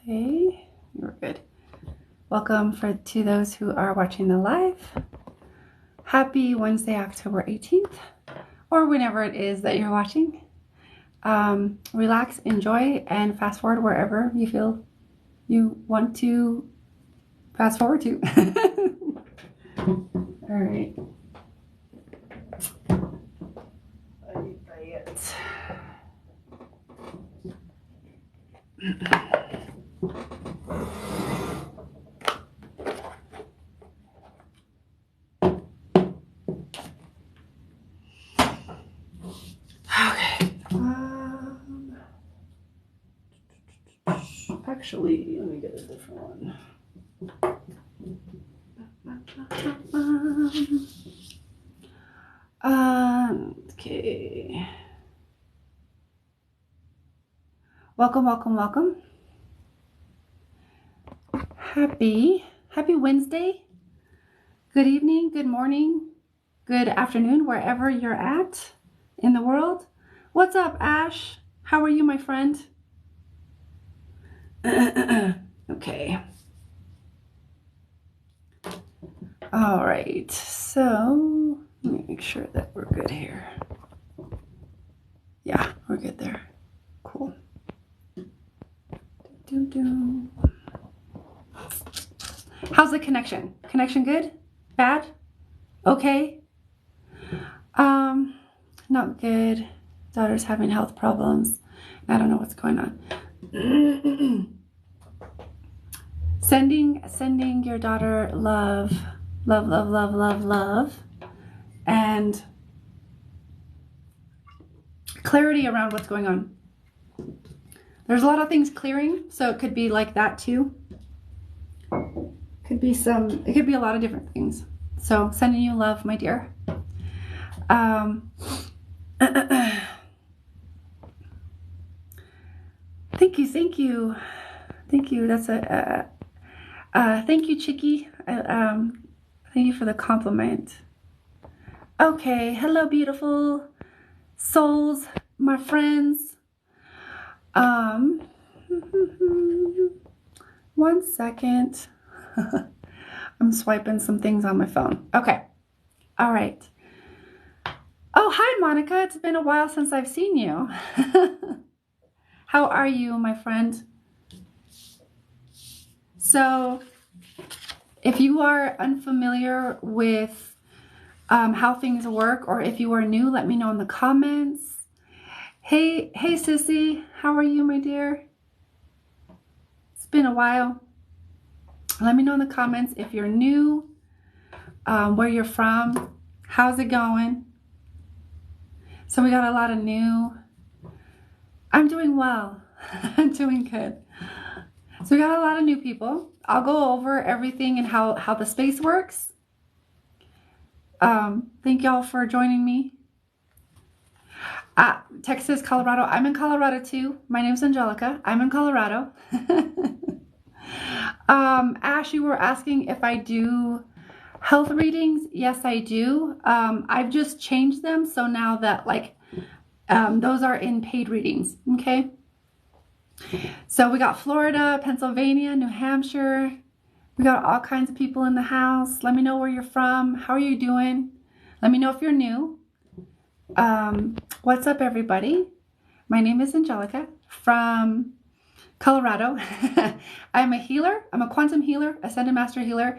Okay, you're good. Welcome to those who are watching the live. Happy Wednesday, October 18th, or whenever it is that you're watching. Relax, enjoy, and fast forward wherever you feel you want to fast forward to. All right. Actually, let me get a different one. Okay. Welcome. Happy Wednesday. Good evening, good morning, good afternoon, wherever you're at in the world. What's up, Ash? How are you, my friend? Okay. All right. So let me make sure that we're good here. Yeah, we're good there. Cool. How's the connection? Connection good? Bad? Okay. Not good. Daughter's having health problems. I don't know what's going on. Sending your daughter love, and clarity around what's going on. There's a lot of things clearing, so it could be like that too. It could be a lot of different things. So sending you love, my dear. Thank you. That's thank you, Chicky. Thank you for the compliment. Okay, hello, beautiful souls, my friends. 1 second. I'm swiping some things on my phone. Okay. All right. Oh, hi, Monica. It's been a while since I've seen you. How are you, my friend? So, if you are unfamiliar with how things work, or if you are new, let me know in the comments. Hey, Sissy. How are you, my dear? It's been a while. Let me know in the comments if you're new, where you're from, how's it going? So we got a lot of new. I'm doing well. I'm doing good. So we got a lot of new people. I'll go over everything and how the space works. Thank y'all for joining me. Texas, Colorado. I'm in Colorado too. My name's Angelica. I'm in Colorado. Ash, you were asking if I do health readings. Yes, I do. I've just changed them. So now that those are in paid readings. Okay. So we got Florida, Pennsylvania, New Hampshire. We got all kinds of people in the house. Let me know where you're from. How are you doing? Let me know if you're new. What's up, everybody? My name is Angelica from Colorado. I'm a healer. I'm a quantum healer, ascended master healer,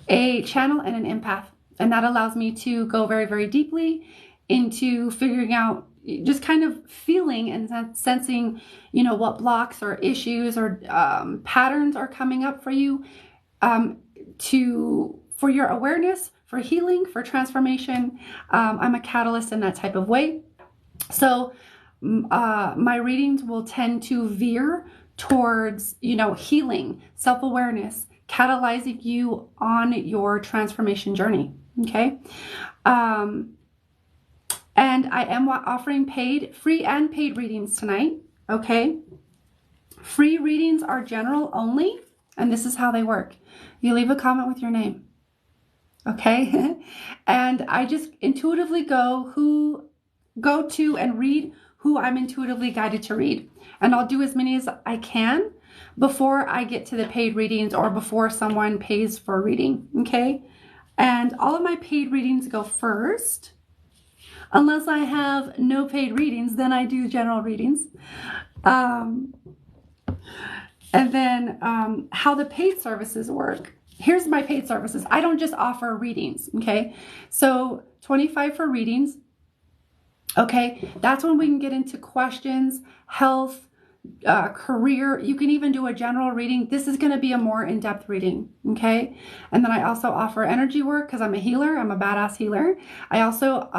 a channel, and an empath. And that allows me to go very, very deeply into figuring out, just kind of feeling and sensing, what blocks or issues or patterns are coming up for you, for your awareness, for healing, for transformation. I'm a catalyst in that type of way. So my readings will tend to veer towards, healing, self-awareness, catalyzing you on your transformation journey. Okay. And I am offering free and paid readings tonight. Okay. Free readings are general only. And this is how they work. You leave a comment with your name. Okay. And I just intuitively go to and read who I'm intuitively guided to read. And I'll do as many as I can. before I get to the paid readings or before someone pays for a reading, okay? And all of my paid readings go first. Unless I have no paid readings, then I do general readings. And then how the paid services work. Here's my paid services. I don't just offer readings, okay? So $25 for readings, okay? That's when we can get into questions, health, career. You can even do a general reading. This is going to be a more in-depth reading, okay? And then I also offer energy work because I'm a healer. I'm a badass healer. I also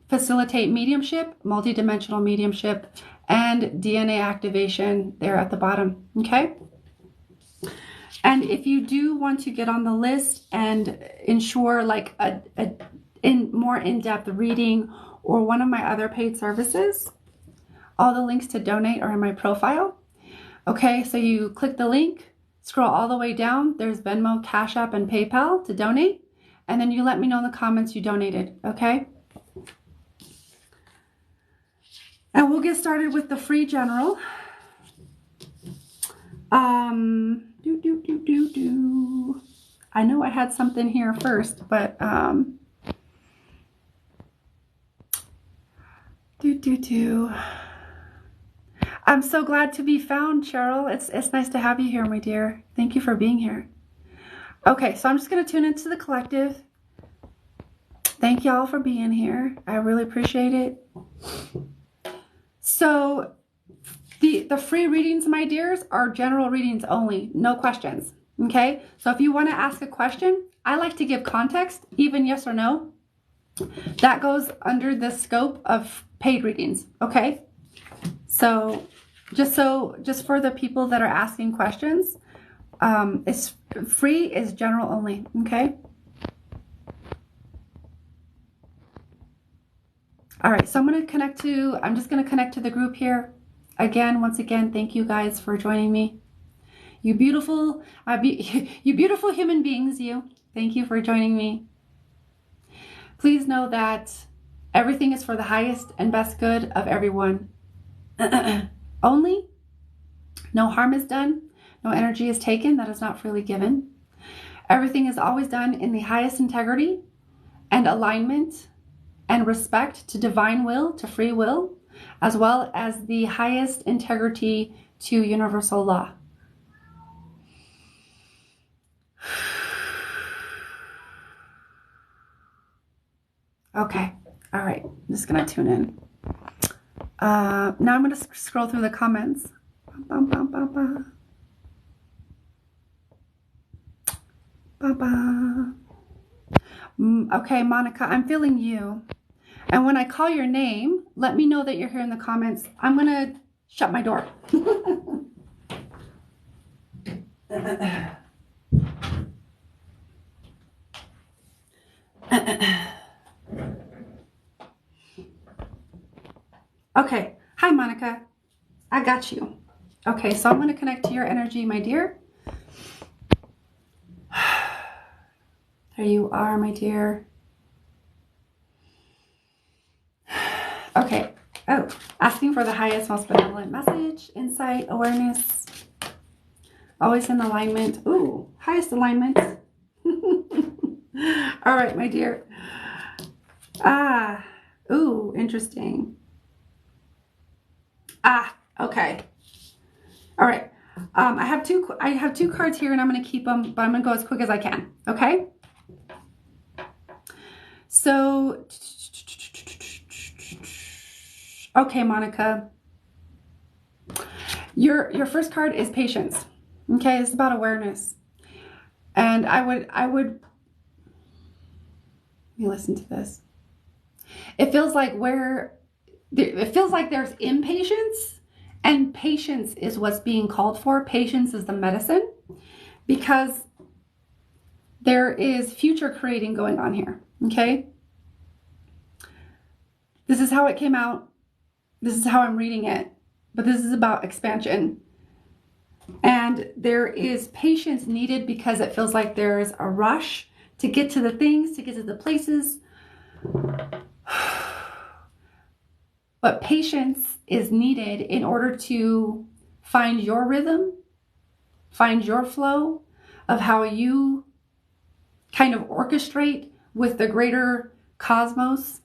facilitate mediumship, multidimensional mediumship, and DNA activation there at the bottom, okay? And if you do want to get on the list and ensure like a more in-depth reading or one of my other paid services, all the links to donate are in my profile. Okay, so you click the link, scroll all the way down. There's Venmo, Cash App, and PayPal to donate. And then you let me know in the comments you donated, okay? And we'll get started with the free general. I know I had something here first, but I'm so glad to be found, Cheryl. It's nice to have you here, my dear. Thank you for being here. Okay, so I'm just gonna tune into the collective. Thank y'all for being here. I really appreciate it. So the free readings, my dears, are general readings only, no questions. Okay, so if you want to ask a question, I like to give context, even yes or no. That goes under the scope of paid readings. Okay, so just for the people that are asking questions, it's free, is general only. Okay. All right, so I'm just going to connect to the group here. Again, once again, thank you guys for joining me. You beautiful human beings, you. Thank you for joining me. Please know that everything is for the highest and best good of everyone. Only, no harm is done, no energy is taken that is not freely given. Everything is always done in the highest integrity and alignment and respect to divine will, to free will, as well as the highest integrity to universal law. Okay, all right, I'm just gonna tune in. Now I'm gonna scroll through the comments. Okay, Monica, I'm feeling you. And when I call your name, let me know that you're here in the comments. I'm gonna shut my door. Okay, hi Monica, I got you. Okay, so I'm going to connect to your energy, my dear. There you are, my dear. Okay, oh, asking for the highest, most benevolent message, insight, awareness, always in alignment. Ooh, highest alignment. All right, my dear. Ooh, interesting. Okay. All right. I have two cards here and I'm going to keep them, but I'm going to go as quick as I can. Okay. So, okay, Monica, your first card is patience. Okay. It's about awareness. And I would, let me listen to this. It feels like there's impatience, and patience is what's being called for. Patience is the medicine, because there is future creating going on here. Okay. This is how it came out. This is how I'm reading it, but this is about expansion. And there is patience needed because it feels like there's a rush to get to the things, to get to the places. But patience is needed in order to find your rhythm find your flow of how you kind of orchestrate with the greater cosmos.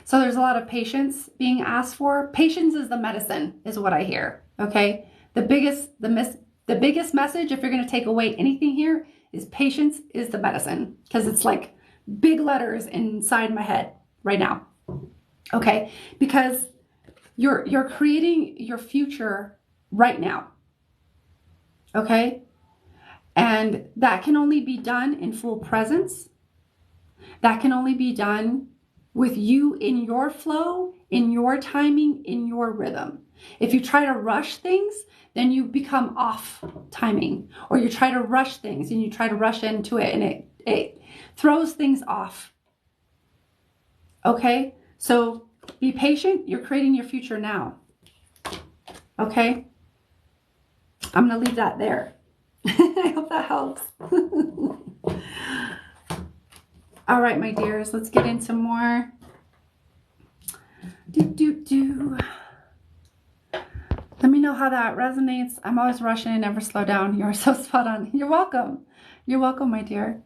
So there's a lot of patience being asked for. Patience is the medicine, is what I hear. Okay. The biggest message, if you're going to take away anything here, is patience is the medicine, because it's like big letters inside my head right now. Okay. Because you're creating your future right now. Okay. And that can only be done in full presence. That can only be done with you in your flow, in your timing, in your rhythm. If you try to rush things, then you become off timing, or you try to rush things and you try to rush into it, and it throws things off. Okay? So be patient. You're creating your future now. Okay? I'm going to leave that there. I hope that helps. All right, my dears, let's get into more. Let me know how that resonates. I'm always rushing and never slow down. You're so spot on. You're welcome. You're welcome, my dear.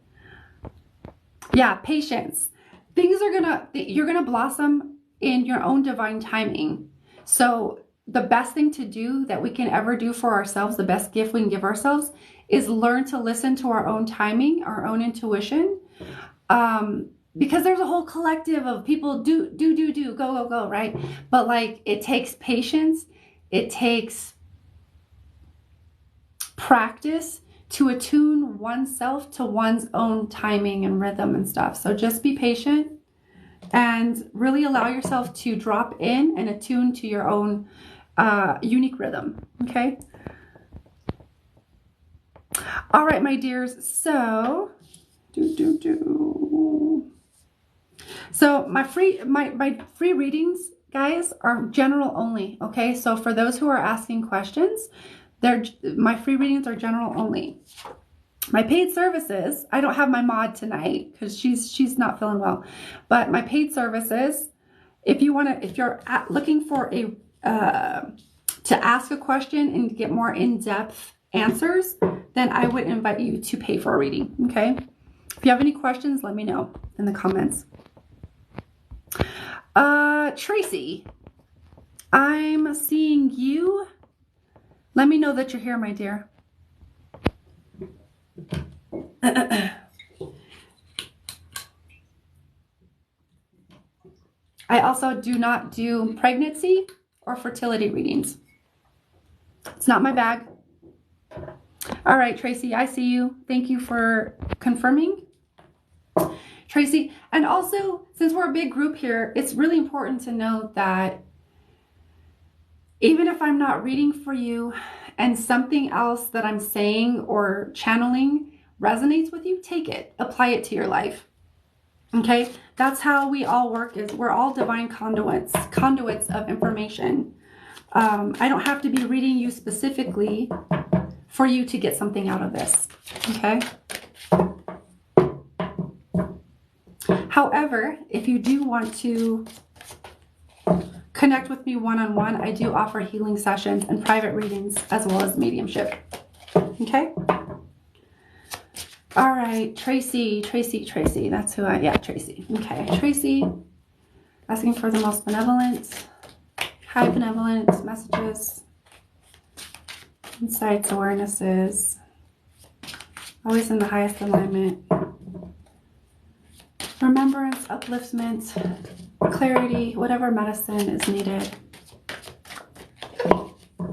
Yeah, patience. You're gonna blossom in your own divine timing. So the best thing to do that we can ever do for ourselves, the best gift we can give ourselves, is learn to listen to our own timing, our own intuition. Because there's a whole collective of people do, go, right? But like, it takes patience. It takes practice to attune oneself to one's own timing and rhythm and stuff. So just be patient and really allow yourself to drop in and attune to your own unique rhythm. Okay. All right, my dears. So So my free readings, guys, are general only. Okay. So for those who are asking questions, my free readings are general only. My paid services, I don't have my mod tonight because she's not feeling well, but my paid services, if you're looking for to ask a question and get more in-depth answers, then I would invite you to pay for a reading. Okay. If you have any questions, let me know in the comments. Tracy, I'm seeing you. Let me know that you're here, my dear. I also do not do pregnancy or fertility readings. It's not my bag. All right, Tracy, I see you. Thank you for confirming. Tracy, and also, since we're a big group here, it's really important to know that even if I'm not reading for you and something else that I'm saying or channeling resonates with you, take it, apply it to your life. Okay, that's how we all work. Is we're all divine conduits of information. I don't have to be reading you specifically for you to get something out of this. Okay. However, if you do want to connect with me one-on-one, I do offer healing sessions and private readings as well as mediumship. Okay. All right, Tracy. That's who Tracy. Okay, Tracy, asking for the most benevolent, high benevolent messages, insights, awarenesses, always in the highest alignment, remembrance, upliftment, clarity, whatever medicine is needed.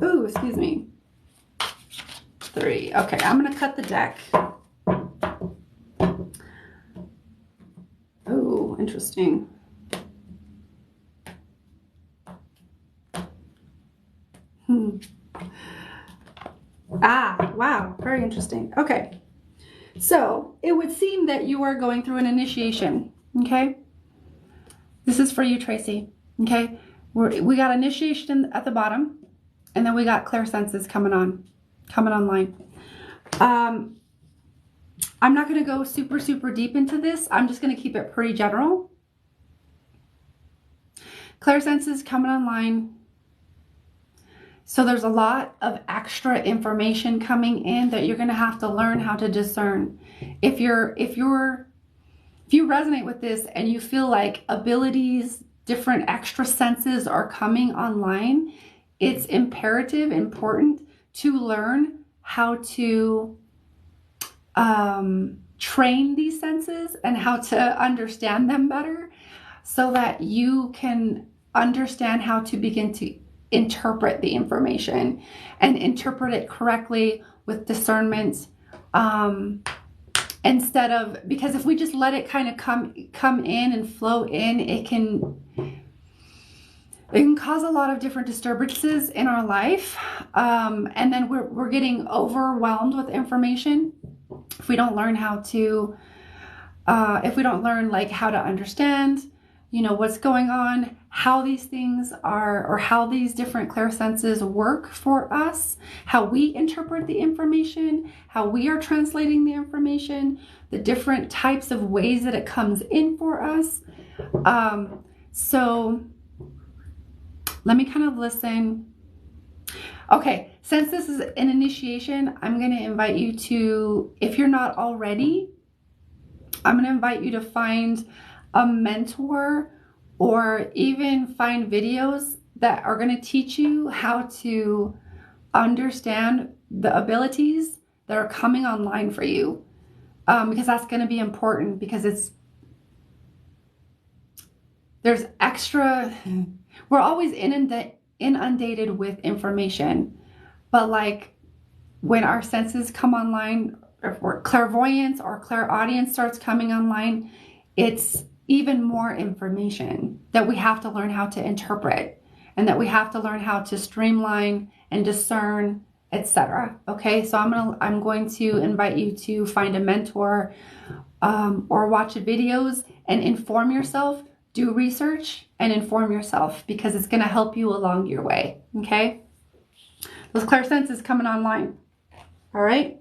Ooh, excuse me. 3. Okay, I'm going to cut the deck. Oh, interesting. Ah, wow. Very interesting. Okay. So it would seem that you are going through an initiation. Okay. This is for you, Tracy. Okay. We got initiation at the bottom, and then we got clairsenses coming online. I'm not going to go super deep into this. I'm just going to keep it pretty general. Clairsenses coming online. So there's a lot of extra information coming in that you're going to have to learn how to discern. If you resonate with this and you feel like abilities, different extra senses are coming online, it's important to learn how to train these senses and how to understand them better so that you can understand how to begin to interpret the information and interpret it correctly with discernment, instead of, because if we just let it kind of come in and flow in, it can cause a lot of different disturbances in our life, and then we're getting overwhelmed with information if we don't learn how to like how to understand, what's going on, how these things are, or how these different clairsenses work for us, how we interpret the information, how we are translating the information, the different types of ways that it comes in for us. So let me kind of listen. Okay, since this is an initiation, I'm going to invite you to, if you're not already, I'm going to invite you to find a mentor or even find videos that are going to teach you how to understand the abilities that are coming online for you, because that's going to be important, because there's extra, we're always inundated with information, but like when our senses come online, or clairvoyance or clairaudience starts coming online, it's even more information that we have to learn how to interpret, and that we have to learn how to streamline and discern, etc. Okay, so I'm going to invite you to find a mentor, or watch videos and inform yourself. Do research and inform yourself, because it's going to help you along your way. Okay, those clairsenses coming online. All right.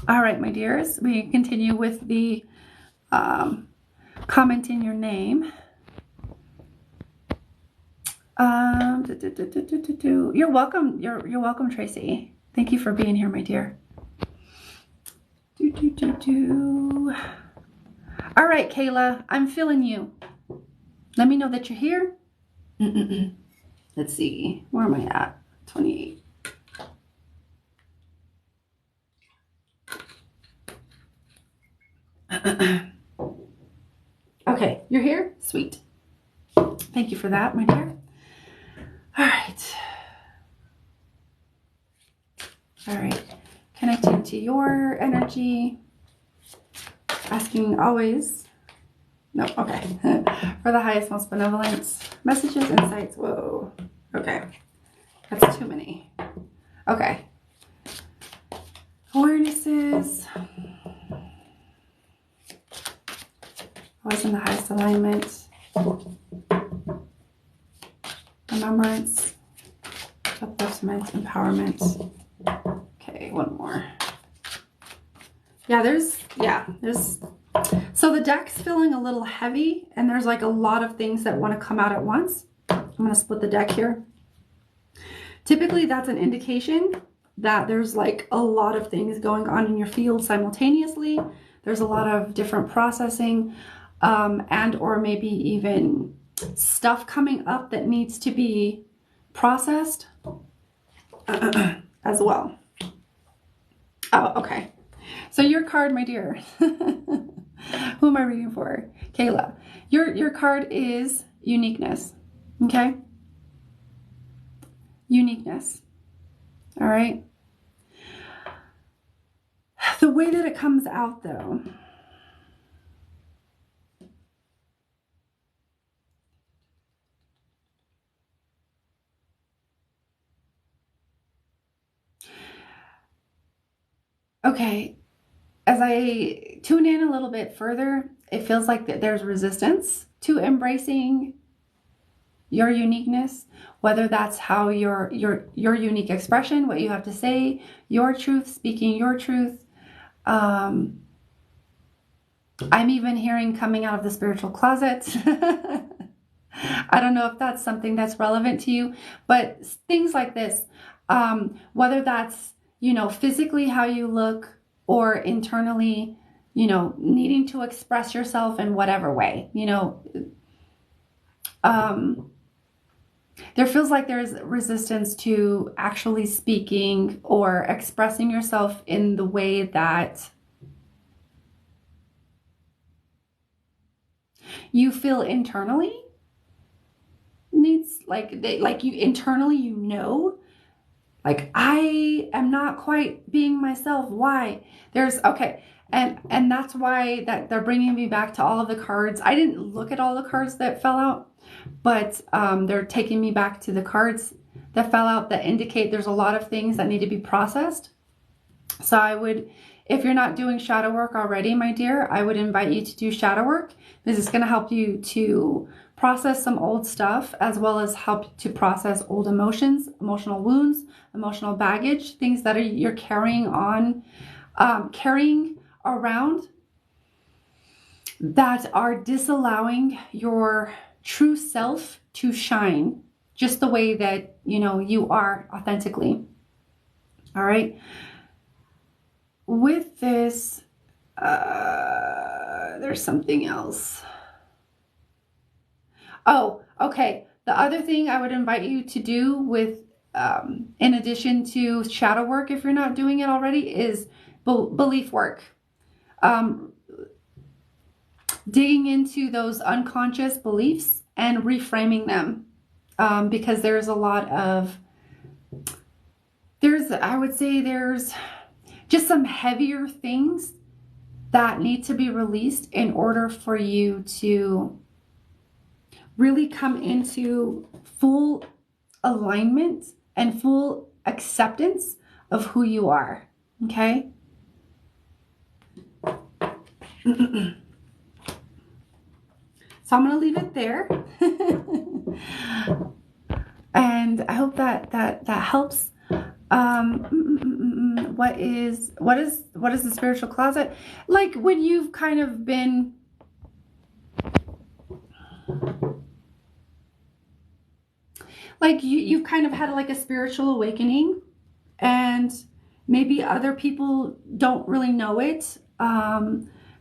All right, my dears, we continue with the comment in your name. You're welcome. You're welcome, Tracy. Thank you for being here, my dear. All right, Kayla, I'm feeling you. Let me know that you're here. Let's see, where am I at? 28. Okay, you're here? Sweet. Thank you for that, my dear. All right. All right. Connecting to your energy. Asking always. No, okay. For the highest, most benevolent messages, insights. Whoa. Okay. That's too many. Okay. Awarenesses. Always in the highest alignment. Remembrance. Upliftment. Empowerment. Okay, one more. So the deck's feeling a little heavy, and there's like a lot of things that want to come out at once. I'm going to split the deck here. Typically, that's an indication that there's like a lot of things going on in your field simultaneously. There's a lot of different processing, and or maybe even stuff coming up that needs to be processed as well. Oh, okay. So your card, my dear, who am I reading for? Kayla. Your card is uniqueness. Okay? Uniqueness. All right? The way that it comes out, though, okay, as I tune in a little bit further, it feels like that there's resistance to embracing your uniqueness, whether that's how your unique expression, what you have to say, your truth, speaking your truth, I'm even hearing coming out of the spiritual closet. I don't know if that's something that's relevant to you, but things like this, whether that's, physically how you look or internally, needing to express yourself in whatever way, there feels like there's resistance to actually speaking or expressing yourself in the way that you feel internally needs, like you internally, like, I am not quite being myself. Why? Okay. And that's why that they're bringing me back to all of the cards. I didn't look at all the cards that fell out, but they're taking me back to the cards that fell out that indicate there's a lot of things that need to be processed. So I would, if you're not doing shadow work already, my dear, I would invite you to do shadow work, because it's going to help you to process some old stuff, as well as help to process old emotions, emotional wounds, emotional baggage, things that you're carrying around that are disallowing your true self to shine just the way that, you are authentically. All right. With this, there's something else. Oh, okay. The other thing I would invite you to do with, in addition to shadow work, if you're not doing it already, is belief work. Digging into those unconscious beliefs and reframing them. Because there's a lot of, I would say there's just some heavier things that need to be released in order for you to really come into full alignment and full acceptance of who you are. Okay? So I'm going to leave it there. And I hope that helps. What is the spiritual closet? Like when you've kind of been like you've kind of had like a spiritual awakening, and maybe other people don't really know it.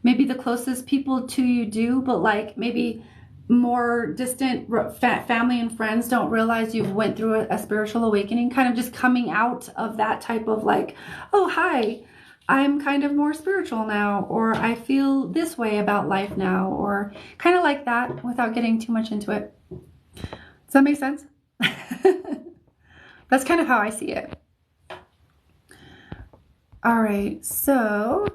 Maybe the closest people to you do, but like maybe more distant family and friends don't realize you've went through a spiritual awakening, kind of just coming out of that type of like, oh, hi, I'm kind of more spiritual now, or I feel this way about life now, or kind of like that, without getting too much into it. Does that make sense? That's kind of how I see it. All right, so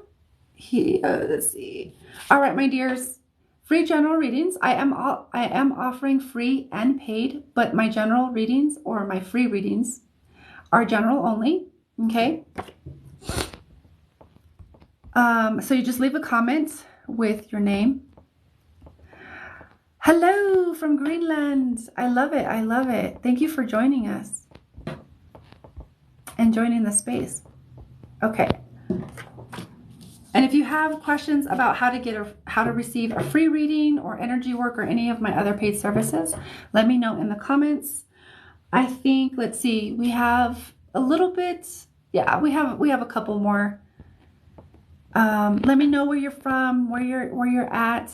let's see. All right, my dears, free general readings. I am offering free and paid, but my general readings or my free readings are general only. Okay. So you just leave a comment with your name. Hello from Greenland. I love it. I love it. Thank you for joining us and joining the space. Okay. And if you have questions about how to receive a free reading or energy work or any of my other paid services, let me know in the comments. I think, let's see, we have a little bit. Yeah, we have a couple more. Let me know where you're from, where you're at.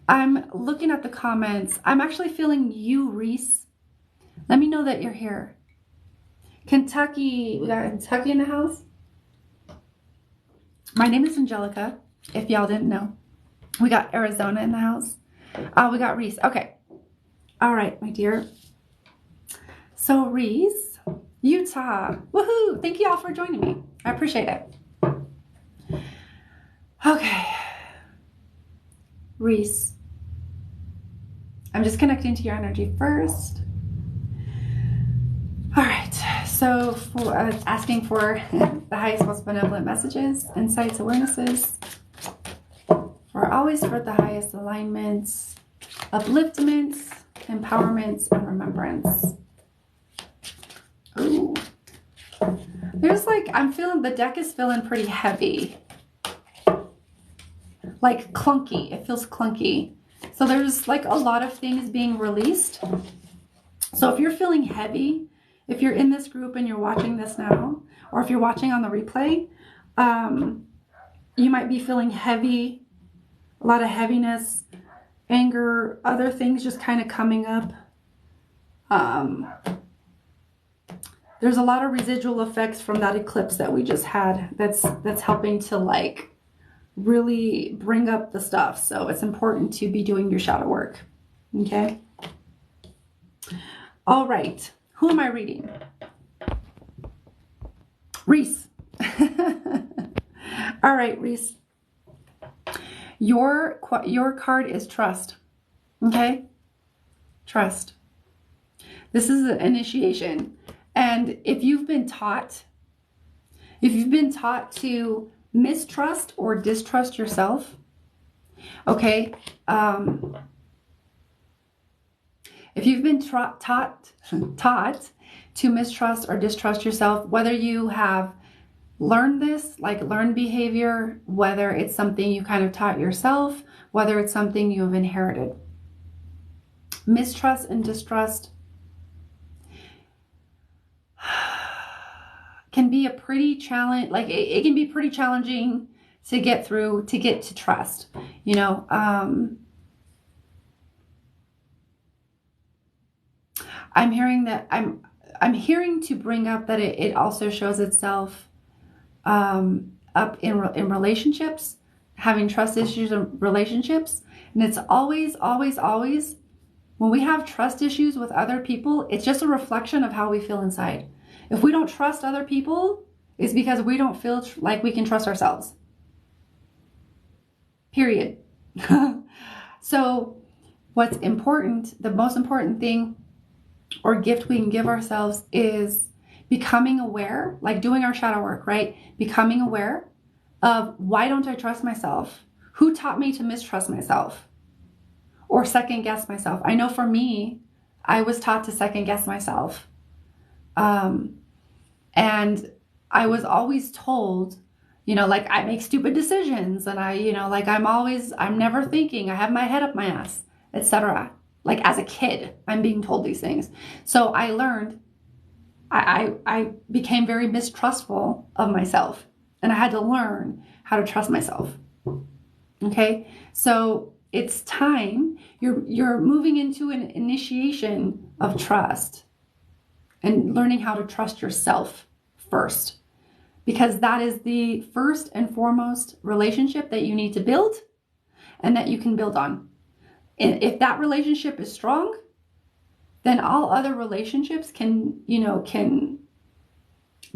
I'm looking at the comments. I'm actually feeling you, Reese. Let me know that you're here. Kentucky. We got Kentucky in the house. My name is Angelica, if y'all didn't know. We got Arizona in the house. We got Reese. Okay. All right, my dear. So Reese, Utah. Woohoo! Thank you all for joining me. I appreciate it. Okay. Reese, I'm just connecting to your energy first. All right, so for asking for the highest most benevolent messages, insights, awarenesses, for the highest alignments, upliftments, empowerments, and remembrance. Ooh. There's like, I'm feeling, the deck is feeling pretty heavy. like clunky. It feels clunky. So there's like a lot of things being released. So if you're feeling heavy, if you're in this group and you're watching this now, or if you're watching on the replay, you might be feeling heavy, a lot of heaviness, anger, other things just kind of coming up. There's a lot of residual effects from that eclipse that we just had that's helping to like really bring up the stuff. So it's important to be doing your shadow work. Okay. All right. Who am I reading? Reese. All right, Reese. Your card is trust. Okay? Trust. This is an initiation. And if you've been taught to mistrust or distrust yourself, okay, if you've been taught to mistrust or distrust yourself, whether you have learned this, like learned behavior, whether it's something you kind of taught yourself, whether it's something you have inherited, mistrust and distrust can be a pretty challenge. Like it can be pretty challenging to get through, to get to trust, you know. I'm hearing that I'm hearing to bring up that it also shows itself up in relationships, having trust issues in relationships. And it's always when we have trust issues with other people, it's just a reflection of how we feel inside. If we don't trust other people, it's because we don't feel like we can trust ourselves. Period. So what's important, the most important thing or gift we can give ourselves is becoming aware, like doing our shadow work, right? Becoming aware of, why don't I trust myself? Who taught me to mistrust myself or second guess myself? I know for me, I was taught to second guess myself. And I was always told, you know, like I make stupid decisions and I, you know, like I'm never thinking, I have my head up my ass, etc. Like as a kid, I'm being told these things. So I learned, I became very mistrustful of myself, and I had to learn how to trust myself. Okay. So it's time, you're moving into an initiation of trust and learning how to trust yourself first, because that is the first and foremost relationship that you need to build and that you can build on. And if that relationship is strong, then all other relationships can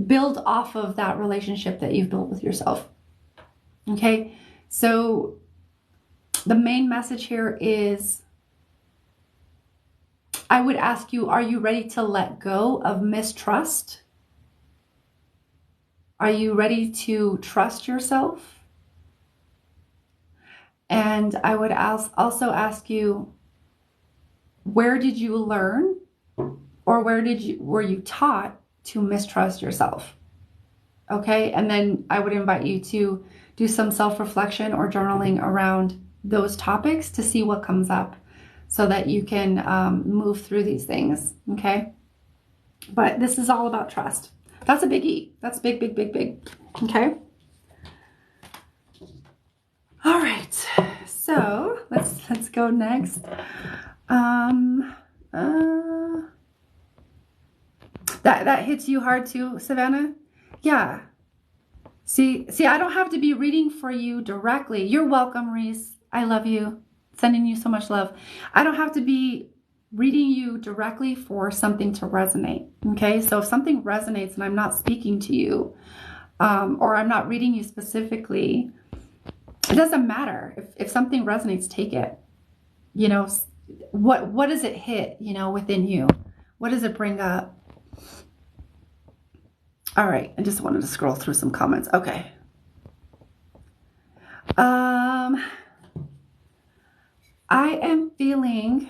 build off of that relationship that you've built with yourself. Okay. So the main message here is, I would ask you, are you ready to let go of mistrust? Are you ready to trust yourself? And I would also ask you, where did you learn, or were you taught to mistrust yourself? Okay. And then I would invite you to do some self-reflection or journaling around those topics to see what comes up, so that you can move through these things. Okay. But this is all about trust. That's a biggie. That's big, big, big, big. Okay. All right. So let's go next. That hits you hard too, Savannah? Yeah. See, I don't have to be reading for you directly. You're welcome, Reese. I love you. Sending you so much love. I don't have to be reading you directly for something to resonate. Okay. So if something resonates and I'm not speaking to you, or I'm not reading you specifically, it doesn't matter. If something resonates, take it. You know, what does it hit, you know, within you? What does it bring up? All right. I just wanted to scroll through some comments. Okay. I am feeling,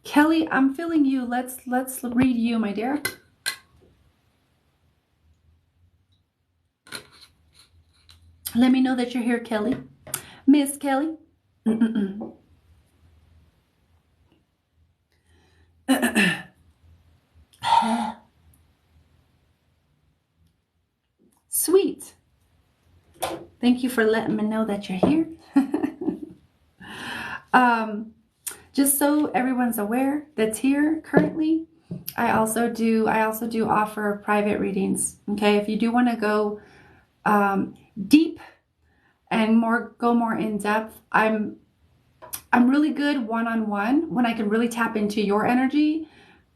Kelly, I'm feeling you. Let's read you, my dear. Let me know that you're here, Kelly. Miss Kelly. Sweet. Thank you for letting me know that you're here. Just so everyone's aware that's here currently, I also do offer private readings. Okay, if you do want to go deep and go more in depth, I'm really good one-on-one when I can really tap into your energy,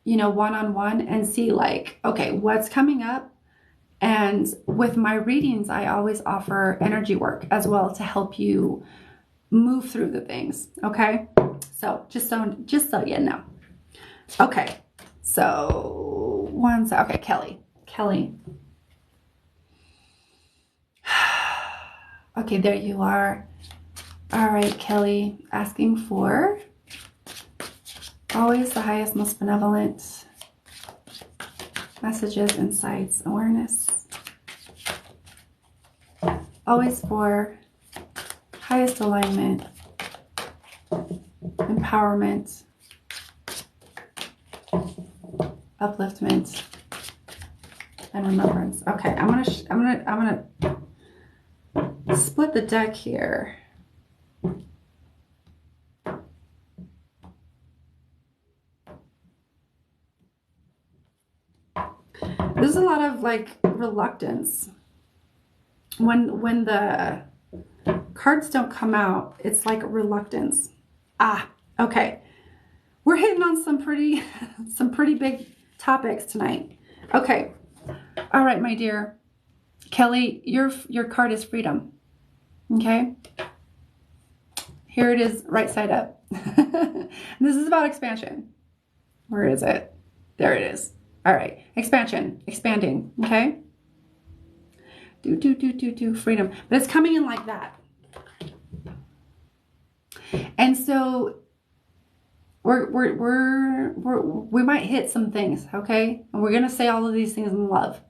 you know, one-on-one, and see like, okay, what's coming up. And with my readings, I always offer energy work as well to help you move through the things. Okay, so just so you know. Okay, so okay, Kelly. Okay, there you are. All right, Kelly, asking for always the highest, most benevolent messages, insights, awareness. Always for highest alignment, empowerment, upliftment, and remembrance. Okay, I'm gonna split the deck here. There's a lot of like reluctance when the cards don't come out. It's like reluctance. Okay, we're hitting on some pretty big topics tonight. Okay, all right, my dear Kelly, your card is freedom. Okay, here it is, right side up. This is about expansion. Where is it? There it is. All right, expansion, expanding. Okay, freedom, but it's coming in like that. And so we might hit some things, okay? And we're gonna say all of these things in love.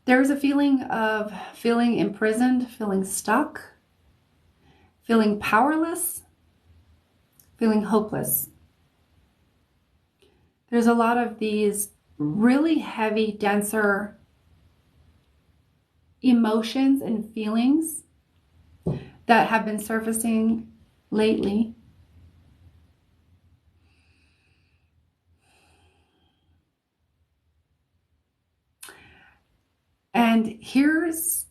There's a feeling of feeling imprisoned, feeling stuck, feeling powerless, feeling hopeless. There's a lot of these really heavy, denser emotions and feelings that have been surfacing lately. And here's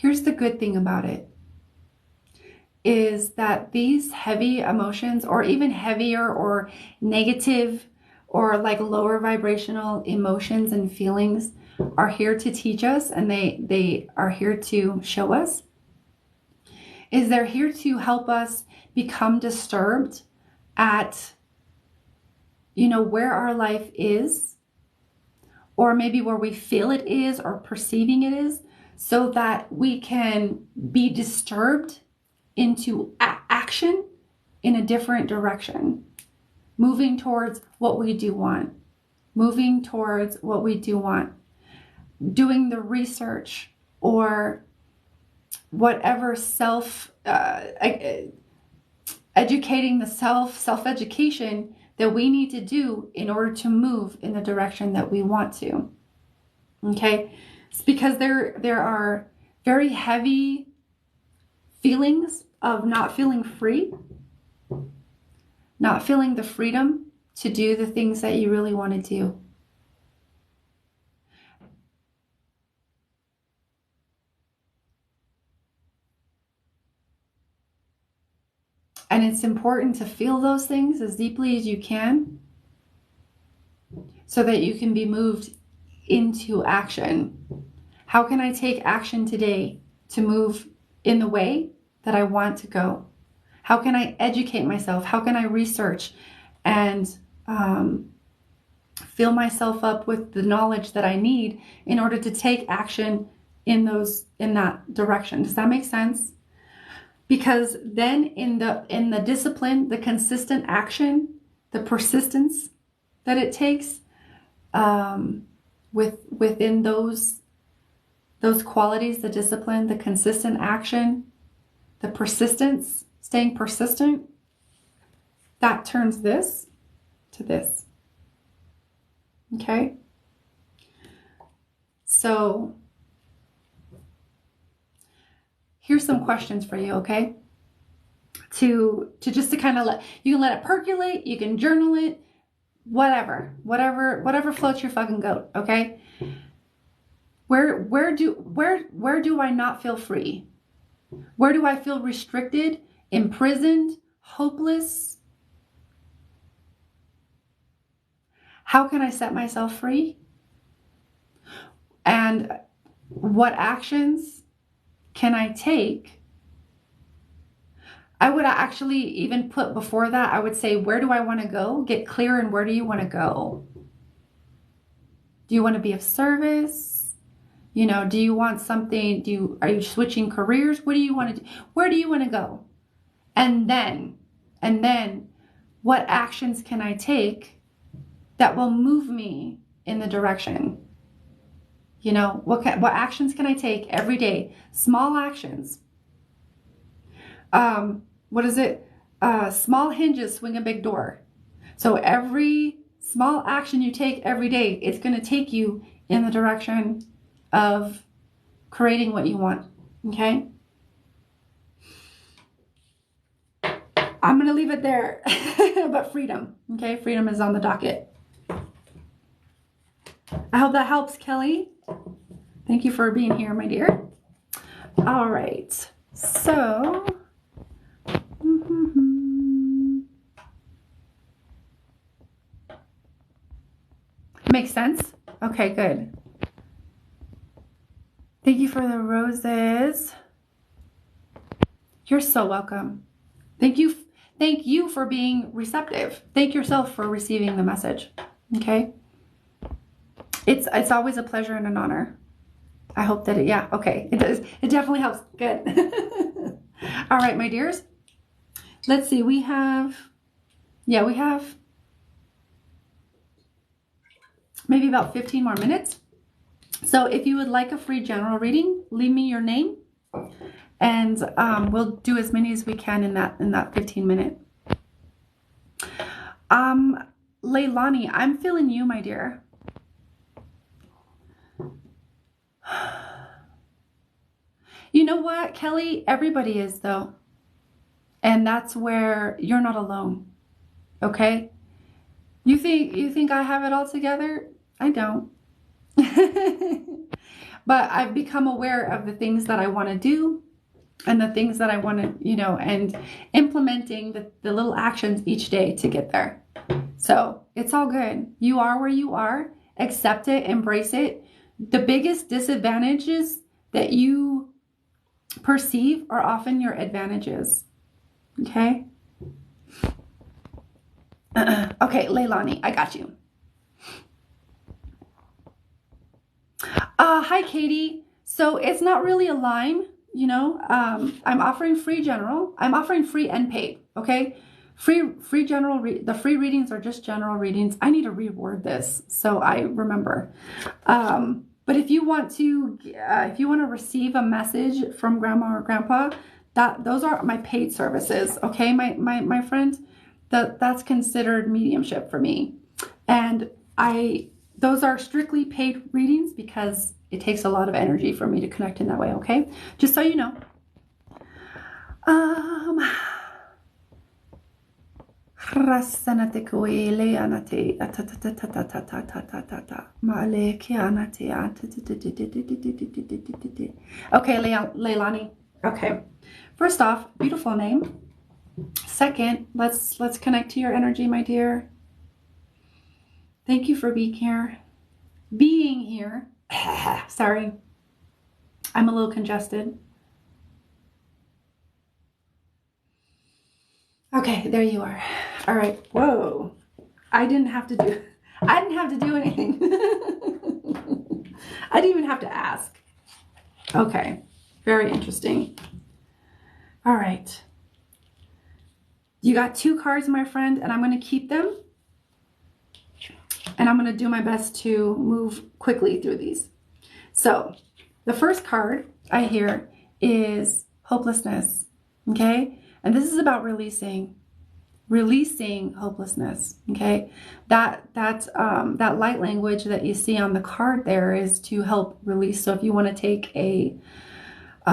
the good thing about it, is that these heavy emotions, or even heavier or negative or like lower vibrational emotions and feelings, are here to teach us, and they are here to show us, is they're here to help us become disturbed at, you know, where our life is, or maybe where we feel it is or perceiving it is, so that we can be disturbed into action in a different direction, moving towards what we do want, doing the research or whatever educating the self-education that we need to do in order to move in the direction that we want to. Okay, it's because there are very heavy feelings of not feeling free, not feeling the freedom to do the things that you really want to do. And it's important to feel those things as deeply as you can, so that you can be moved into action. How can I take action today to move in the way that I want to go? How can I educate myself? How can I research and fill myself up with the knowledge that I need in order to take action in that direction? Does that make sense? Because then in the discipline, the consistent action, the persistence that it takes within those those qualities, the discipline, the consistent action, the persistence, staying persistent, that turns this to this. Okay? So here's some questions for you, okay? To kind of you can let it percolate, you can journal it, whatever floats your fucking goat, okay? Where do I not feel free? Where do I feel restricted, imprisoned, hopeless? How can I set myself free? And what actions can I take? I would actually even put before that, I would say, where do I want to go? Get clear on where do you want to go? Do you want to be of service? You know, do you want something? Are you switching careers? What do you want to do? Where do you want to go? And then, what actions can I take that will move me in the direction? You know, what actions can I take every day? Small actions. What is it? Small hinges swing a big door. So every small action you take every day, it's going to take you in the direction of creating what you want. Okay? I'm going to leave it there. But freedom. Okay? Freedom is on the docket. I hope that helps, Kelly. Thank you for being here, my dear. All right. So... Makes sense? Okay, good. Thank you for the roses. You're so welcome. Thank you for being receptive. Thank yourself for receiving the message. Okay? It's always a pleasure and an honor. I hope that it does. It definitely helps. Good. All right, my dears. Let's see. We have maybe about 15 more minutes. So if you would like a free general reading, leave me your name and we'll do as many as we can in that 15-minute. Leilani, I'm feeling you, my dear. You know what, Kelly? Everybody is, though. And that's where you're not alone. Okay? You think I have it all together? I don't. But I've become aware of the things that I want to do and the things that I want to, and implementing the little actions each day to get there. So it's all good. You are where you are. Accept it. Embrace it. The biggest disadvantages that you perceive are often your advantages. Okay? Okay, Leilani, I got you. Hi, Katie. So it's not really a line, I'm offering free general. I'm offering free and paid, okay? Free general, the free readings are just general readings. I need to reword this so I remember. But if you want to receive a message from Grandma or Grandpa, those are my paid services, okay? My friend, that's considered mediumship for me. And those are strictly paid readings because it takes a lot of energy for me to connect in that way, okay? Just so you know. Okay, Leilani. Okay. First off, beautiful name. Second, let's connect to your energy, my dear. Thank you for being here. Sorry. I'm a little congested. Okay, there you are. All right. Whoa. I didn't have to do anything. I didn't even have to ask. Okay. Very interesting. All right. You got 2 cards, my friend, and I'm going to keep them. And I'm going to do my best to move quickly through these. So, the first card I hear is hopelessness. Okay. And this is about releasing hopelessness. Okay. That light language that you see on the card there is to help release. So if you want to take a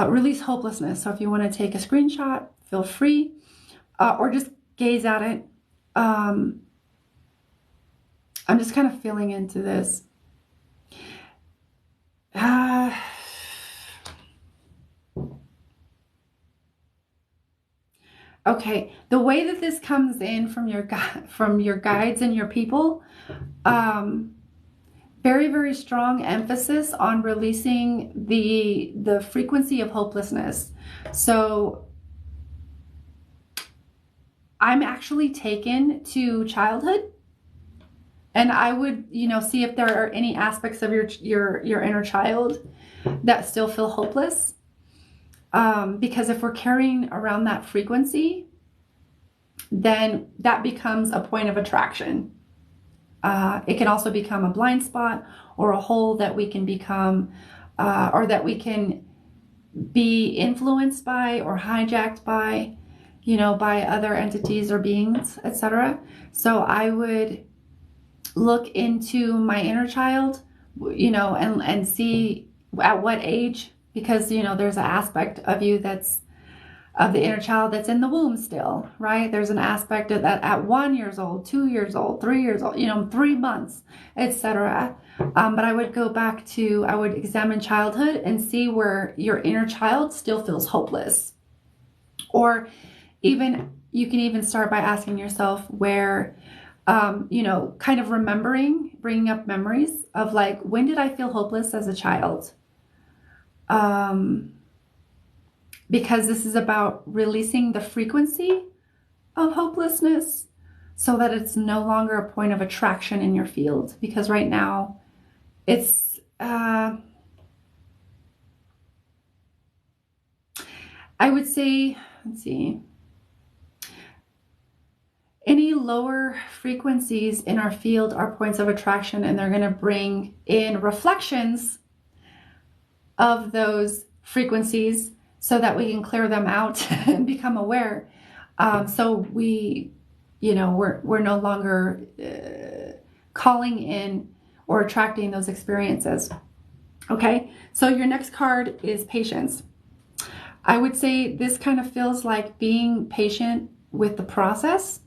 release hopelessness. So if you want to take a screenshot, feel free, or just gaze at it. I'm just kind of feeling into this. Okay, the way that this comes in from your guides and your people, very, very strong emphasis on releasing the frequency of hopelessness. So I'm actually taken to childhood, and I would, see if there are any aspects of your inner child that still feel hopeless. Because if we're carrying around that frequency, then that becomes a point of attraction. It can also become a blind spot or a hole that we can become, or that we can be influenced by or hijacked by, by other entities or beings, etc. So I would look into my inner child, and see at what age, because, there's an aspect of you that's of the inner child that's in the womb still, right? There's an aspect of that at 1 year old, 2 years old, 3 years old, 3 months, etc. But I would go back to, I would examine childhood and see where your inner child still feels hopeless. Or even, you can even start by asking yourself where, kind of bringing up memories of like, when did I feel hopeless as a child? Because this is about releasing the frequency of hopelessness so that it's no longer a point of attraction in your field. Because right now it's, I would say, let's see, any lower frequencies in our field are points of attraction, and they're going to bring in reflections of those frequencies so that we can clear them out and become aware. So we're no longer calling in or attracting those experiences. Okay, so your next card is patience. I would say this kind of feels like being patient with the process.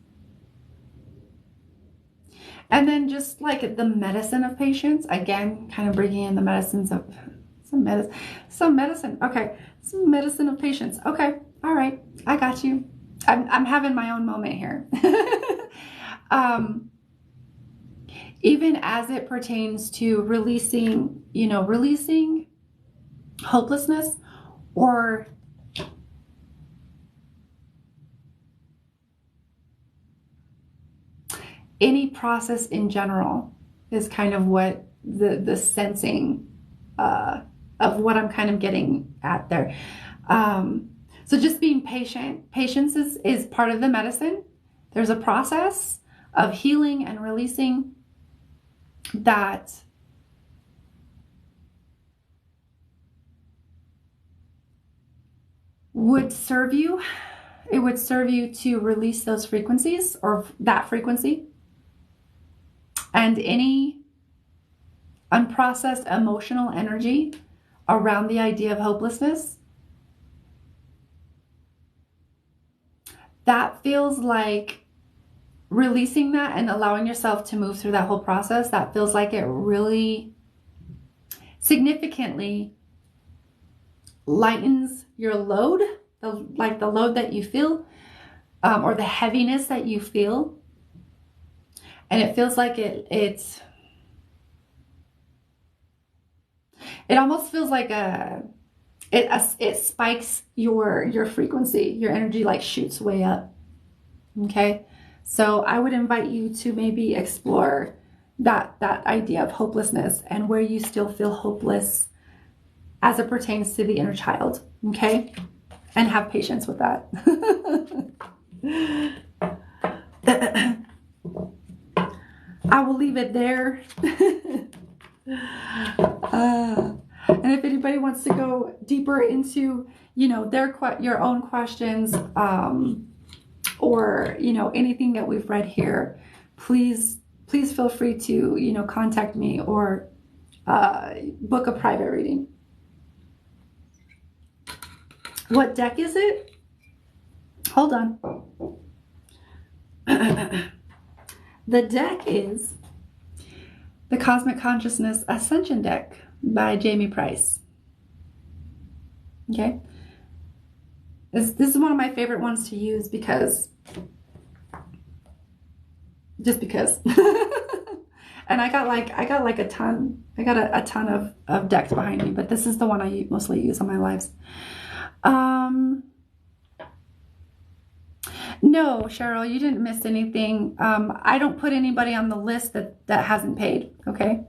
And then just like the medicine of patience, again, kind of bringing in the medicines of some medicine. Okay, some medicine of patience. Okay, all right, I got you. I'm having my own moment here. Even as it pertains to releasing hopelessness, or any process in general, is kind of what the sensing of what I'm kind of getting at there. So just being patient. Patience is part of the medicine. There's a process of healing and releasing that would serve you. It would serve you to release those frequencies, or that frequency, and any unprocessed emotional energy around the idea of hopelessness. That feels like releasing that and allowing yourself to move through that whole process. That feels like it really significantly lightens your load, the load that you feel, or the heaviness that you feel. And it feels like it almost feels like it spikes your frequency. Your energy like shoots way up. Okay, so I would invite you to maybe explore that idea of hopelessness and where you still feel hopeless as it pertains to the inner child. Okay, and have patience with that. I will leave it there. And if anybody wants to go deeper into, you know, your own questions, or, you know, anything that we've read here, please feel free to, you know, contact me or book a private reading. What deck is it? Hold on. The deck is the Cosmic Consciousness Ascension deck by Jamie Price. Okay. This is one of my favorite ones to use because, just because. And I got like a ton. I got a ton of decks behind me, but this is the one I mostly use on my lives. No, Cheryl, you didn't miss anything. I don't put anybody on the list that hasn't paid. Okay.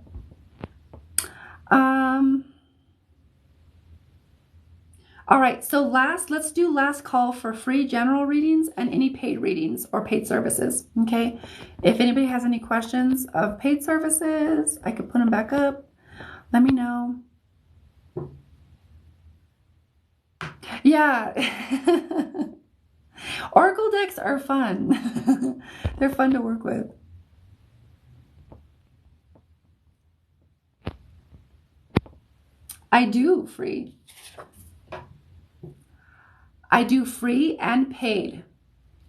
All right. So let's do last call for free general readings and any paid readings or paid services. Okay. If anybody has any questions of paid services, I could put them back up. Let me know. Yeah. Oracle decks are fun. They're fun to work with. I do free. I do free and paid.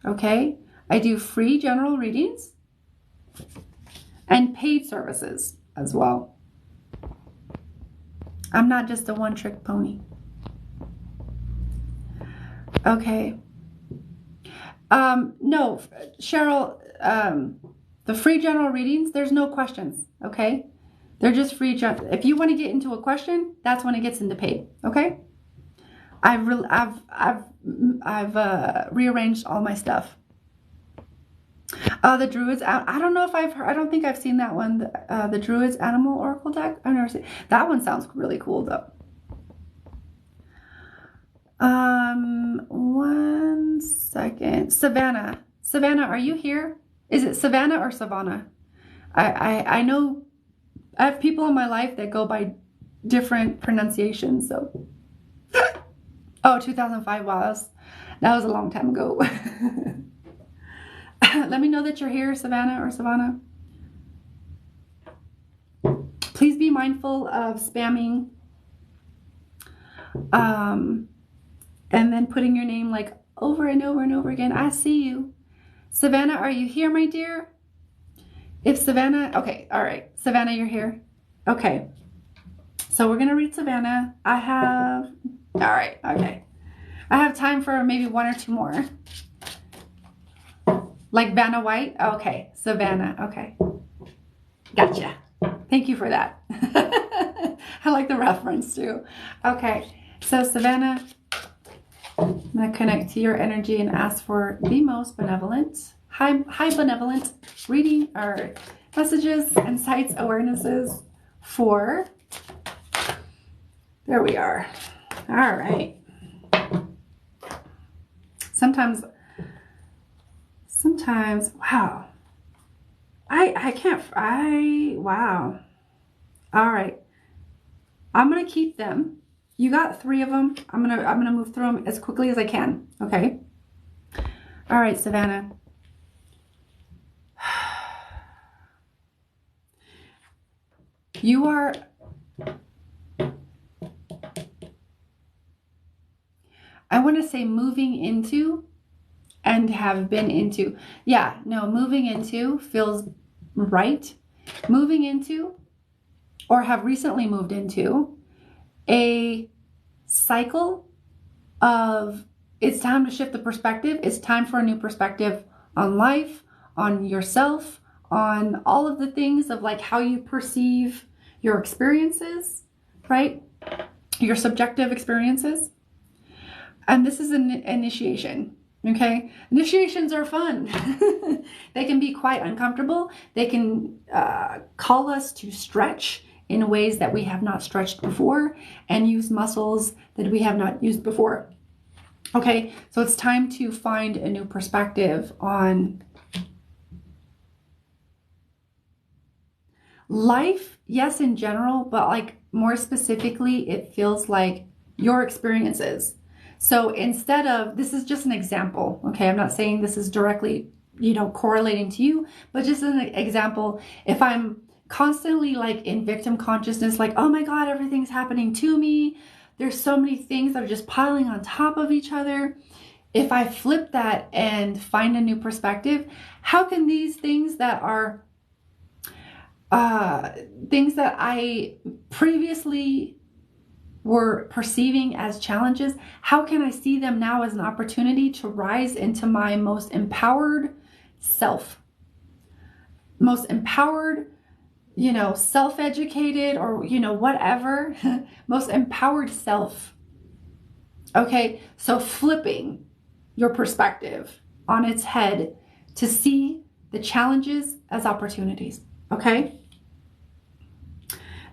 Okay? I do free general readings and paid services as well. I'm not just a one-trick pony. Okay. No, Cheryl, the free general readings, there's no questions, okay? They're just free. If you want to get into a question, that's when it gets into paid, okay? I've rearranged all my stuff. The Druids, I don't know if I don't think I've seen that one. The Druids Animal Oracle deck. I've never seen that one. Sounds really cool though. 1 second. Savannah, are you here? Is it Savannah or Savannah? I know I have people in my life that go by different pronunciations. So, oh, 2005. Wow, that was a long time ago. Let me know that you're here, Savannah or Savannah. Please be mindful of spamming. And then putting your name like over and over and over again. I see you. Savannah, are you here, my dear? If Savannah, okay, all right. Savannah, you're here. Okay. So we're going to read Savannah. All right, okay. I have time for maybe 1 or 2 more. Like Vanna White? Okay, Savannah, okay. Gotcha. Thank you for that. I like the reference too. Okay, so Savannah, I'm going to connect to your energy and ask for the most benevolent, high benevolent reading or messages, insights, awarenesses for, there we are. All right. Sometimes, wow. Wow. All right. I'm going to keep them. You got 3 of them. I'm going to move through them as quickly as I can. Okay. All right, Savannah. You are, I want to say moving into and have been into. Yeah, no, moving into feels right. Moving into or have recently moved into a cycle of it's time to shift the perspective. It's time for a new perspective on life, on yourself, on all of the things of like how you perceive your experiences, right? Your subjective experiences. And this is an initiation. Okay, initiations are fun. They can be quite uncomfortable. They can call us to stretch in ways that we have not stretched before and use muscles that we have not used before. Okay, so it's time to find a new perspective on life, yes, in general, but like more specifically, it feels like your experiences. So instead of, this is just an example, okay? I'm not saying this is directly, correlating to you, but just an example. If I'm constantly like in victim consciousness, like, oh my God, everything's happening to me. There's so many things that are just piling on top of each other. If I flip that and find a new perspective, how can these things that are things that I previously were perceiving as challenges, how can I see them now as an opportunity to rise into my most empowered self? Most empowered, self-educated, or, whatever, most empowered self. Okay, so flipping your perspective on its head to see the challenges as opportunities. Okay,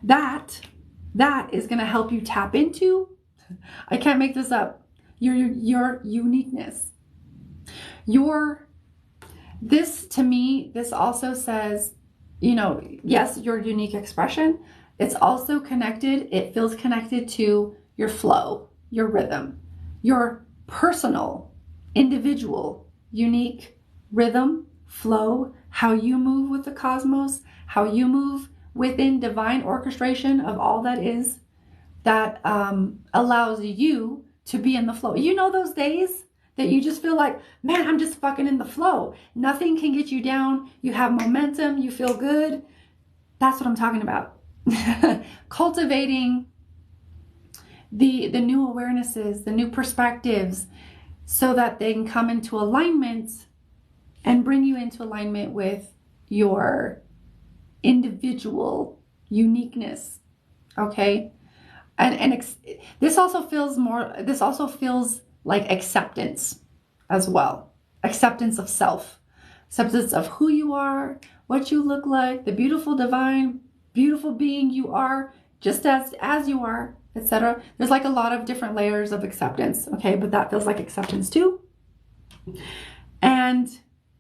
that is going to help you tap into, I can't make this up, your uniqueness. This to me, this also says, yes, your unique expression. It's also connected. It feels connected to your flow, your rhythm, your personal, individual, unique rhythm, flow, how you move with the cosmos, how you move within divine orchestration of all that is, that allows you to be in the flow. Those days that you just feel like, man, I'm just fucking in the flow. Nothing can get you down. You have momentum. You feel good. That's what I'm talking about. Cultivating the new awarenesses, the new perspectives, so that they can come into alignment and bring you into alignment with your individual uniqueness. Okay. And this also feels like acceptance as well. Acceptance of self, acceptance of who you are, what you look like, the beautiful, divine, beautiful being you are, just as you are, etc. There's like a lot of different layers of acceptance. Okay. But that feels like acceptance too. And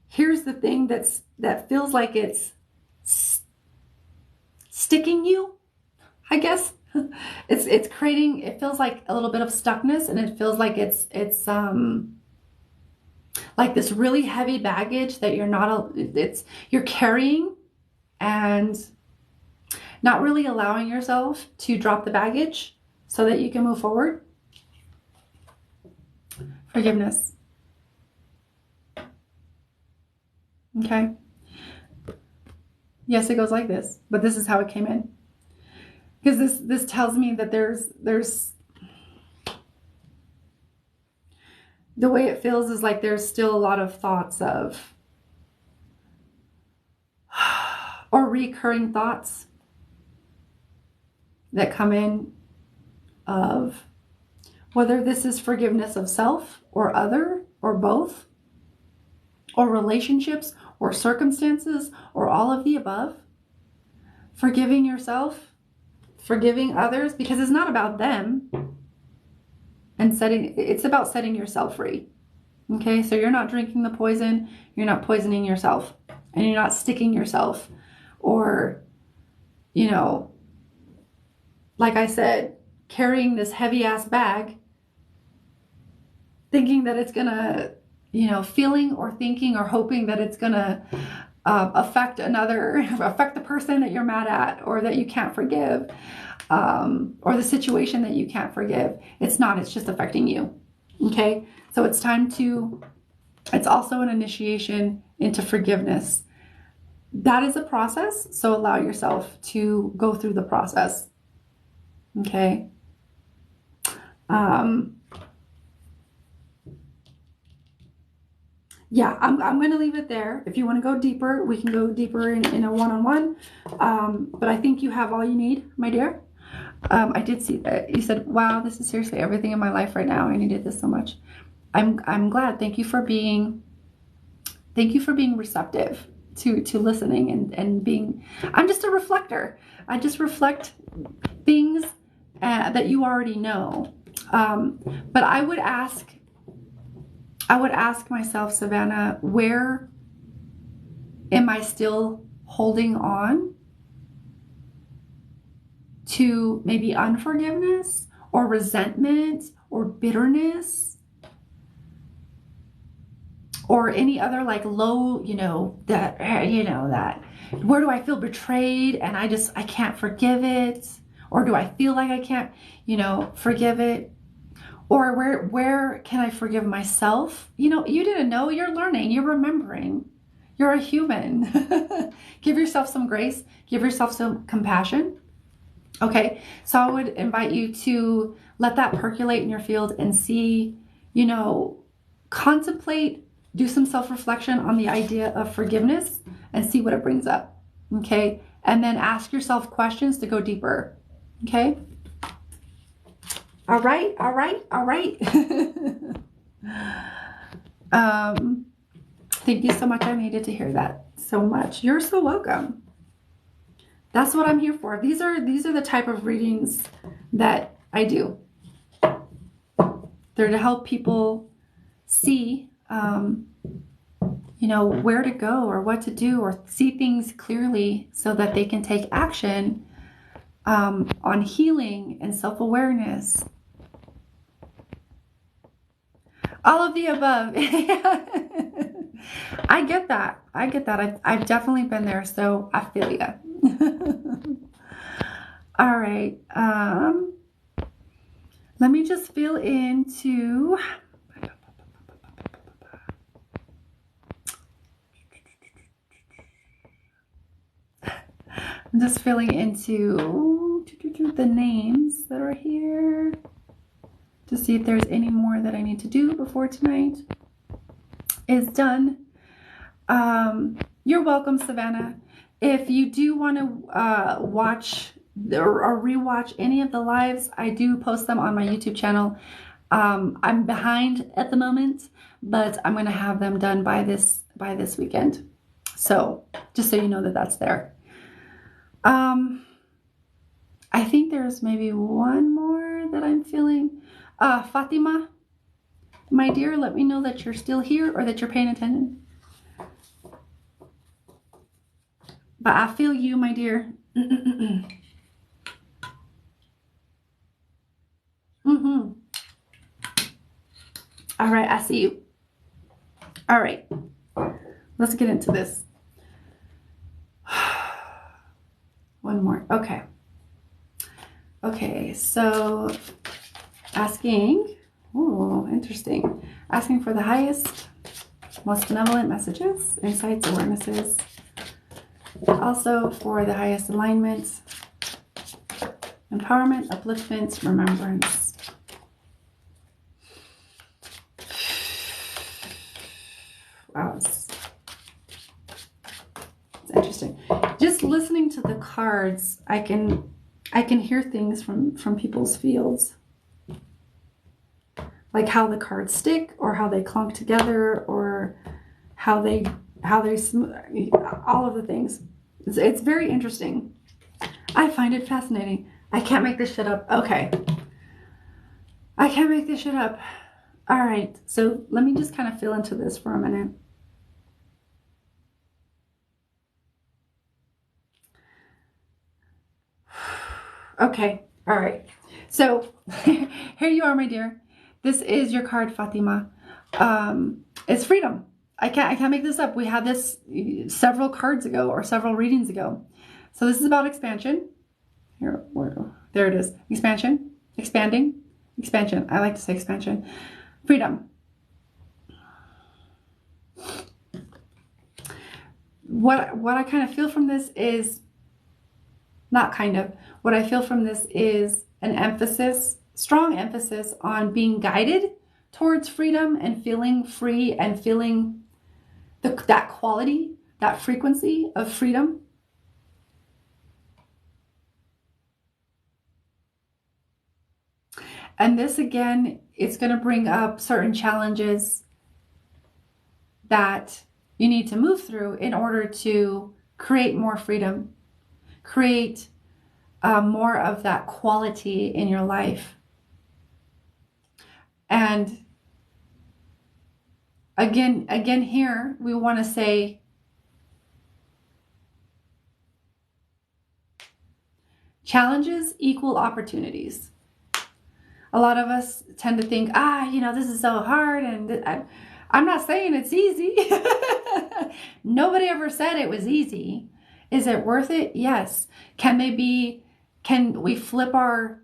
here's the thing that feels like it's sticking you, I guess. It's creating, it feels like a little bit of stuckness, and it feels like it's like this really heavy baggage that you're carrying, and not really allowing yourself to drop the baggage so that you can move forward. Forgiveness. Okay. Yes, it goes like this, but this is how it came in. Because this tells me that there's the way it feels is like there's still a lot of thoughts of, or recurring thoughts that come in of whether this is forgiveness of self or other or both, or relationships or circumstances or all of the above. Forgiving yourself, forgiving others, because it's not about them, and it's about setting yourself free. Okay, so you're not drinking the poison, you're not poisoning yourself, and you're not sticking yourself, or, like I said, carrying this heavy ass bag, thinking that it's gonna, feeling or thinking or hoping that it's gonna affect the person that you're mad at, or that you can't forgive, or the situation that you can't forgive. It's not, it's just affecting you. Okay. So it's also an initiation into forgiveness. That is a process. So allow yourself to go through the process. Okay. Yeah, I'm going to leave it there. If you want to go deeper, we can go deeper in a one-on-one. But I think you have all you need, my dear. I did see that you said, wow, this is seriously everything in my life right now. I needed this so much. I'm glad. Thank you for being receptive to listening and being, I'm just a reflector. I just reflect things that you already know. But I would ask myself, Savannah, where am I still holding on to maybe unforgiveness or resentment or bitterness or any other like low, that where do I feel betrayed and I can't forgive it? Or do I feel like I can't, forgive it? Or where can I forgive myself? You didn't know, you're learning, you're remembering. You're a human. Give yourself some grace, give yourself some compassion. Okay, so I would invite you to let that percolate in your field and see, contemplate, do some self-reflection on the idea of forgiveness and see what it brings up. Okay, and then ask yourself questions to go deeper. Okay. All right. Thank you so much. I needed to hear that so much. You're so welcome. That's what I'm here for. These are the type of readings that I do. They're to help people see, where to go or what to do or see things clearly so that they can take action on healing and self-awareness. All of the above. I get that. I've definitely been there, so I feel ya. All right. Let me just feel into... I'm just feeling into the names that are here to see if there's any more that I need to do before tonight is done. You're welcome, Savannah. If you do want to watch or rewatch any of the lives, I do post them on my YouTube channel. I'm behind at the moment, but I'm going to have them done by this weekend. So just so you know that that's there. I think there's maybe one more that I'm feeling. Fatima, my dear, let me know that you're still here or that you're paying attention. But I feel you, my dear. All right, I see you. All right, let's get into this. One more. Okay, so asking, interesting. Asking for the highest, most benevolent messages, insights, awarenesses. Also for the highest alignment, empowerment, upliftment, remembrance. Wow, it's interesting. Just listening to the cards, I can hear things from people's fields, like how the cards stick, or how they clunk together, or how they all of the things. It's very interesting. I find it fascinating. I can't make this shit up. Okay, I can't make this shit up. All right, so let me just kind of feel into this for a minute. Okay, all right. So here you are, my dear. This is your card, Fatima. It's freedom. I can't make this up. We had this several cards ago or several readings ago. So this is about expansion. Here, there it is. Expansion, expanding, expansion. I like to say expansion. Freedom. What I kind of feel from this is, not kind of, what I feel from this is an emphasis, strong emphasis on being guided towards freedom and feeling free and feeling that quality, that frequency of freedom. And this, again, it's going to bring up certain challenges that you need to move through in order to create more freedom, create more of that quality in your life. And again here, we want to say, Challenges equal opportunities. A lot of us tend to think, this is so hard, and I'm not saying it's easy. Nobody ever said it was easy. Is it worth it? Yes. Can we flip our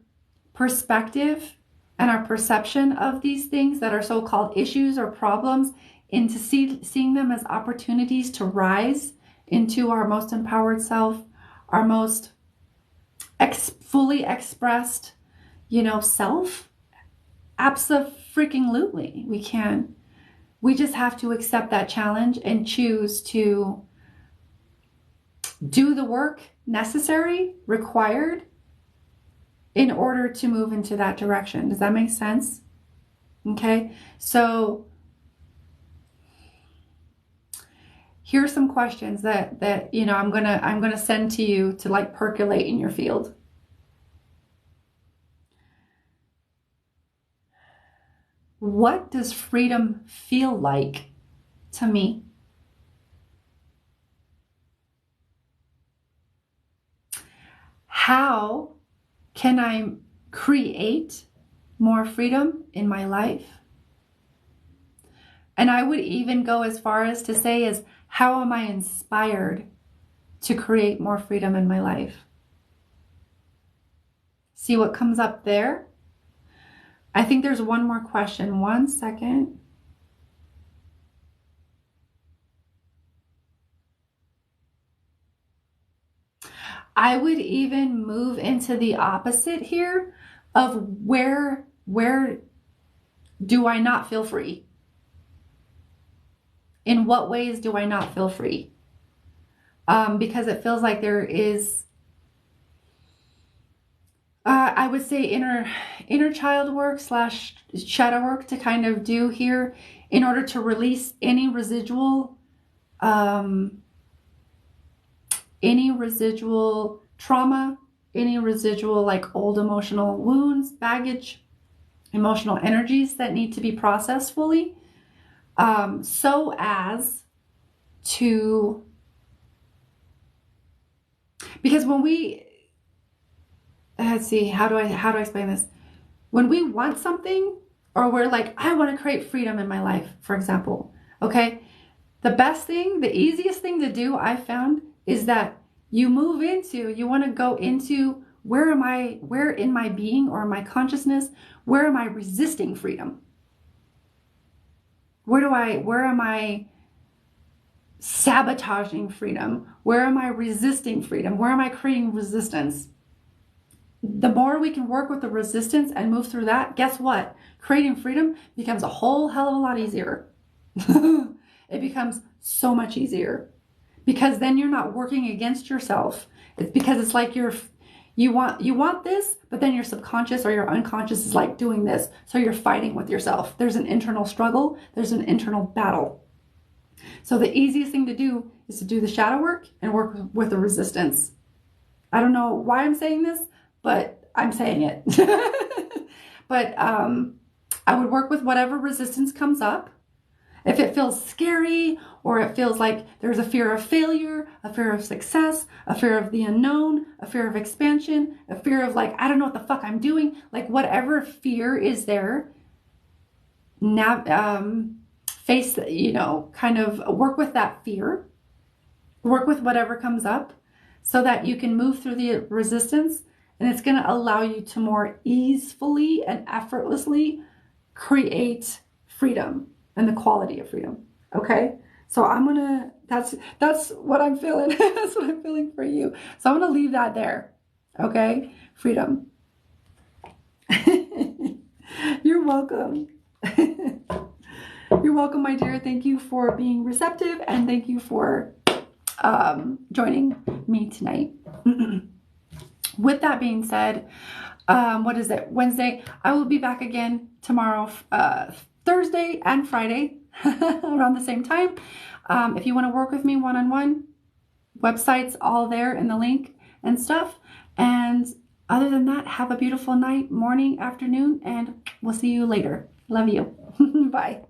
perspective and our perception of these things that are so-called issues or problems into seeing them as opportunities to rise into our most empowered self, our most fully expressed, self? Abso-freaking-lutely, we can. We just have to accept that challenge and choose to do the work necessary, required, in order to move into that direction. Does that make sense? Okay, so here's some questions that I'm gonna send to you to like percolate in your field. What does freedom feel like to me? How can I create more freedom in my life? And I would even go as far as to say how am I inspired to create more freedom in my life? See what comes up there? I think there's one more question. 1 second. I would even move into the opposite here of where do I not feel free? In what ways do I not feel free? Because it feels like there is, I would say inner child work / shadow work to kind of do here in order to release any residual trauma, any residual like old emotional wounds, baggage, emotional energies that need to be processed fully, so as to, because when we, let's see, how do I explain this? When we want something, or we're like, I want to create freedom in my life, for example, okay? The easiest thing to do, I found, is that you want to go into where in my being or my consciousness, where am I resisting freedom? Where am I sabotaging freedom? Where am I resisting freedom? Where am I creating resistance? The more we can work with the resistance and move through that, guess what? Creating freedom becomes a whole hell of a lot easier. It becomes so much easier because then you're not working against yourself. It's because it's like you want this, but then your subconscious or your unconscious is like doing this. So you're fighting with yourself. There's an internal struggle. There's an internal battle. So the easiest thing to do is to do the shadow work and work with the resistance. I don't know why I'm saying this, but I'm saying it. But I would work with whatever resistance comes up. If it feels scary, or it feels like there's a fear of failure, a fear of success, a fear of the unknown, a fear of expansion, a fear of like, I don't know what the fuck I'm doing, like whatever fear is there, face, kind of work with that fear, work with whatever comes up so that you can move through the resistance, and it's going to allow you to more easily and effortlessly create freedom and the quality of freedom. Okay. So that's what I'm feeling. That's what I'm feeling for you. So I'm going to leave that there. Okay. Freedom. You're welcome. You're welcome, my dear. Thank you for being receptive, and thank you for joining me tonight. With that being said, what is it? Wednesday. I will be back again tomorrow, Thursday and Friday around the same time. If you want to work with me one-on-one, websites all there in the link and stuff. And other than that, have a beautiful night, morning, afternoon, and we'll see you later. Love you. Bye.